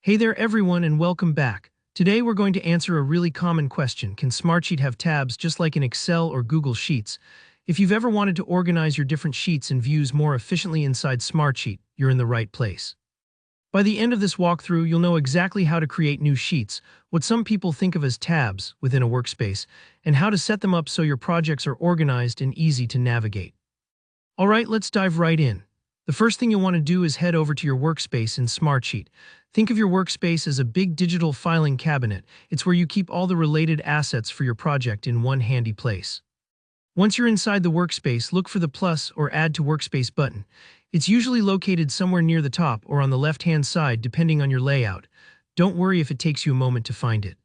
Hey there everyone and welcome back. Today we're going to answer a really common question. Can Smartsheet have tabs just like in Excel or Google Sheets? If you've ever wanted to organize your different sheets and views more efficiently inside Smartsheet, you're in the right place. By the end of this walkthrough, you'll know exactly how to create new sheets, what some people think of as tabs within a workspace, and how to set them up so your projects are organized and easy to navigate. All right, let's dive right in. The first thing you'll want to do is head over to your workspace in Smartsheet. Think of your workspace as a big digital filing cabinet. It's where you keep all the related assets for your project in one handy place. Once you're inside the workspace, look for the plus or Add to Workspace button. It's usually located somewhere near the top or on the left-hand side depending on your layout. Don't worry if it takes you a moment to find it.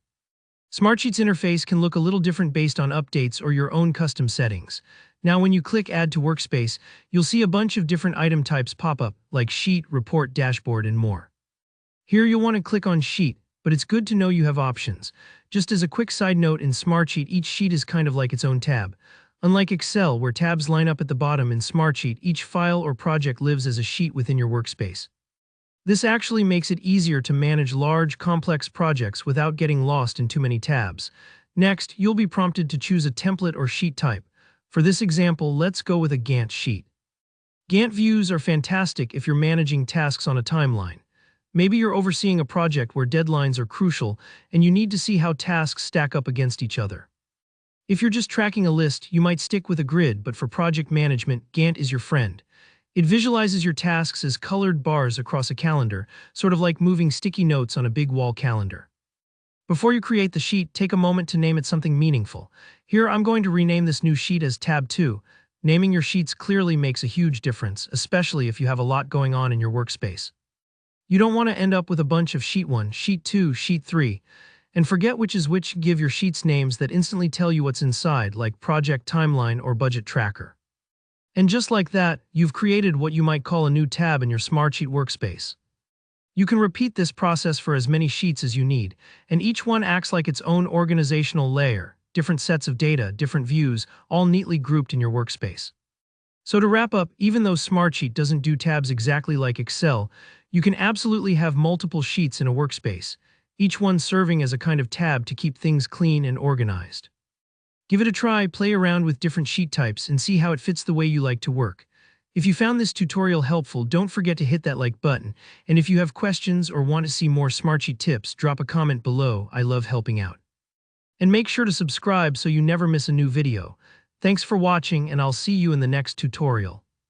Smartsheet's interface can look a little different based on updates or your own custom settings. Now when you click Add to Workspace, you'll see a bunch of different item types pop up, like Sheet, Report, Dashboard, and more. Here you'll want to click on Sheet, but it's good to know you have options. Just as a quick side note, in Smartsheet, each sheet is kind of like its own tab. Unlike Excel, where tabs line up at the bottom, in Smartsheet, each file or project lives as a sheet within your workspace. This actually makes it easier to manage large, complex projects without getting lost in too many tabs. Next, you'll be prompted to choose a template or sheet type. For this example, let's go with a Gantt sheet. Gantt views are fantastic if you're managing tasks on a timeline. Maybe you're overseeing a project where deadlines are crucial and you need to see how tasks stack up against each other. If you're just tracking a list, you might stick with a grid, but for project management, Gantt is your friend. It visualizes your tasks as colored bars across a calendar, sort of like moving sticky notes on a big wall calendar. Before you create the sheet, take a moment to name it something meaningful. Here, I'm going to rename this new sheet as Tab 2. Naming your sheets clearly makes a huge difference, especially if you have a lot going on in your workspace. You don't want to end up with a bunch of Sheet 1, Sheet 2, Sheet 3, and forget which is which. Give your sheets names that instantly tell you what's inside, like Project Timeline or Budget Tracker. And just like that, you've created what you might call a new tab in your Smartsheet workspace. You can repeat this process for as many sheets as you need, and each one acts like its own organizational layer, different sets of data, different views, all neatly grouped in your workspace. So to wrap up, even though Smartsheet doesn't do tabs exactly like Excel, you can absolutely have multiple sheets in a workspace, each one serving as a kind of tab to keep things clean and organized. Give it a try, play around with different sheet types, and see how it fits the way you like to work. If you found this tutorial helpful, don't forget to hit that like button, and if you have questions or want to see more Smartsheet tips, drop a comment below. I love helping out. And make sure to subscribe so you never miss a new video. Thanks for watching, and I'll see you in the next tutorial.